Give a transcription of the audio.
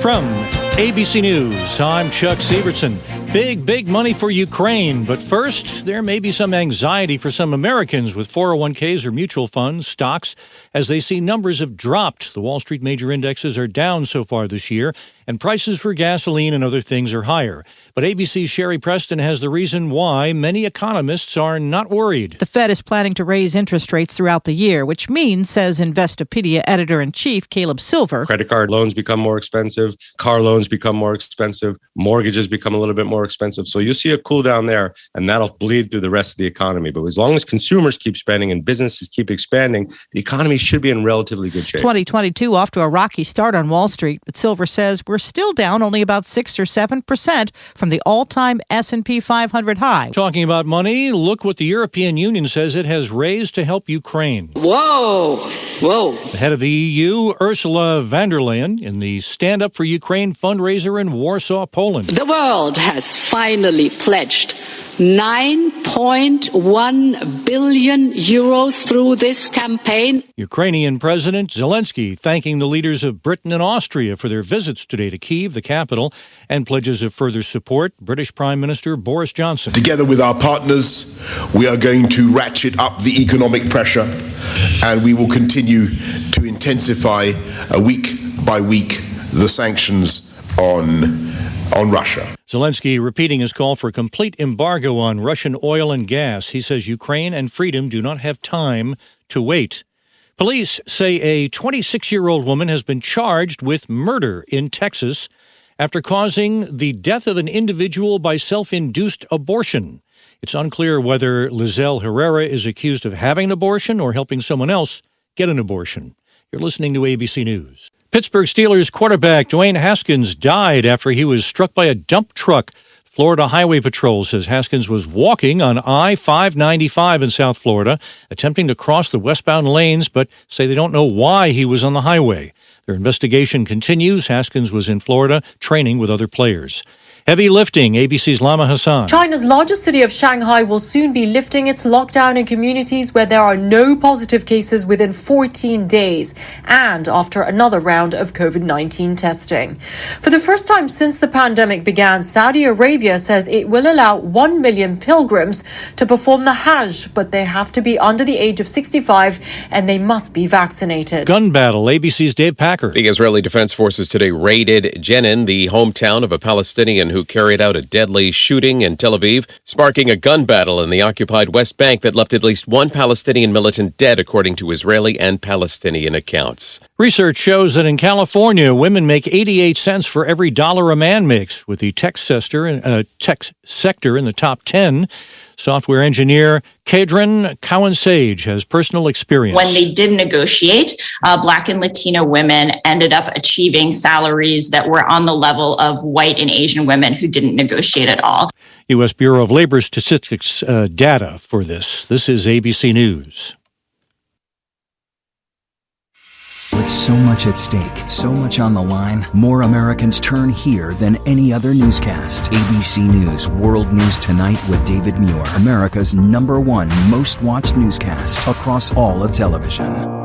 From ABC News, I'm Chuck Sievertson. Big money for Ukraine. But first, there may be some anxiety for some Americans with 401ks or mutual funds, stocks, as they see numbers have dropped. The Wall Street major indexes are down so far this year, and prices for gasoline and other things are higher. But ABC's Sherry Preston has the reason why many economists are not worried. The Fed is planning to raise interest rates throughout the year, which means, says Investopedia editor-in-chief Caleb Silver, credit card loans become more expensive, car loans become more expensive, mortgages become a little bit more expensive. So you'll see a cool down there, and that'll bleed through the rest of the economy. But as long as consumers keep spending and businesses keep expanding, the economy should be in relatively good shape. 2022 off to a rocky start on Wall Street, but Silver says we're still down only about 6 or 7% from the all-time S&P 500 high. Talking about money, look what the European Union says it has raised to help Ukraine. Whoa. The head of the EU, Ursula von der Leyen, in the Stand Up for Ukraine fundraiser in Warsaw, Poland. The world has finally pledged 9.1 billion euros through this campaign. Ukrainian President Zelensky thanking the leaders of Britain and Austria for their visits today to Kyiv, the capital, and pledges of further support. British Prime Minister Boris Johnson. Together with our partners, we are going to ratchet up the economic pressure, and we will continue to intensify week by week the sanctions on Russia. Zelensky repeating his call for a complete embargo on Russian oil and gas. He says Ukraine and freedom do not have time to wait. Police say a 26-year-old woman has been charged with murder in Texas after causing the death of an individual by self-induced abortion. It's unclear whether Lizelle Herrera is accused of having an abortion or helping someone else get an abortion. You're listening to ABC News. Pittsburgh Steelers quarterback Dwayne Haskins died after he was struck by a dump truck. Florida Highway Patrol says Haskins was walking on I-595 in South Florida, attempting to cross the westbound lanes, but say they don't know why he was on the highway. Their investigation continues. Haskins was in Florida training with other players. Heavy lifting, ABC's Lama Hassan. China's largest city of Shanghai will soon be lifting its lockdown in communities where there are no positive cases within 14 days and after another round of COVID-19 testing. For the first time since the pandemic began, Saudi Arabia says it will allow 1 million pilgrims to perform the Hajj, but they have to be under the age of 65 and they must be vaccinated. Gun battle, ABC's Dave Packer. The Israeli Defense Forces today raided Jenin, the hometown of a Palestinian who carried out a deadly shooting in Tel Aviv, sparking a gun battle in the occupied West Bank that left at least one Palestinian militant dead, according to Israeli and Palestinian accounts. Research shows that in California, women make 88 cents for every dollar a man makes, with the tech sector in the top 10. Software engineer Kadrin Cowan-Sage has personal experience. When they did negotiate, Black and Latino women ended up achieving salaries that were on the level of white and Asian women who didn't negotiate at all. U.S. Bureau of Labor Statistics data for this. This is ABC News. With so much at stake, so much on the line, more Americans turn here than any other newscast. ABC News World News Tonight with David Muir, America's #1 most watched newscast across all of television.